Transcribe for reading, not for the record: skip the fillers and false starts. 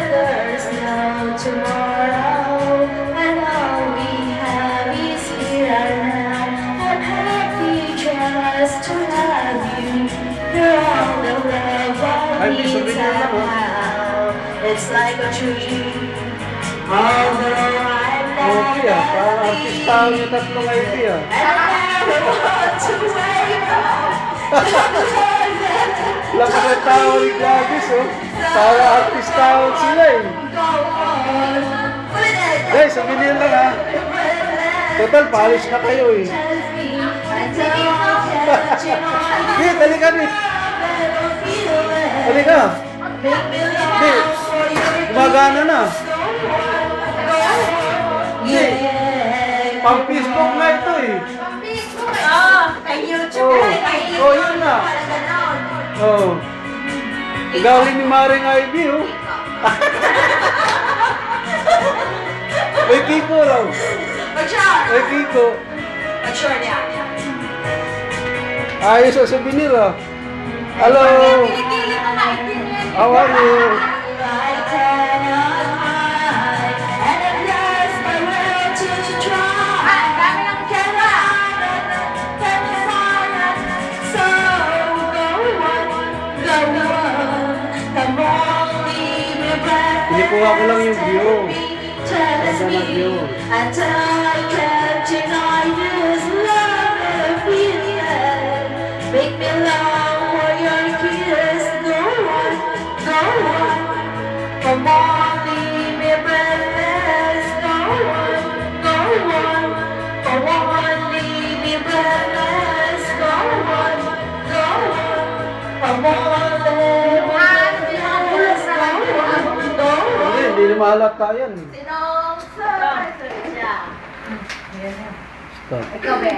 there's no tomorrow, and all we have is here and now. I'm happy just to have you. You're all the love I need somehow. It's like a dream. Although I'm not Parang artistahan yung tatlong idea. and I never want to wake up. Lakas ng tao ni Gladys, oh. Para artistahan sila eh. Guys, sabihin lang ha. Total, palis na kayo eh. Hey, halika Nit. Halika. Hey, gumagana na. Hey, pang Facebook na ito eh. Kay YouTube. Oh, yun na. Oh. Galing ni Maring Ivy, oh. May Kiko raw. Mag-share. May Kiko. Mag-share niya. Ayos sa souvenir, ah. Hello. How are you? Pinikuha ko lang yung view. Ganda ng view. Make me long for your kiss. Go on, go on. Come on, leave me breathless. Go on, go on. Come on, leave me breathless. Go on, go on. Come on, leave me breathless. Go on, go on. Hindi lumalata yan. Sinong sa siya? Stop. Ikaw ba?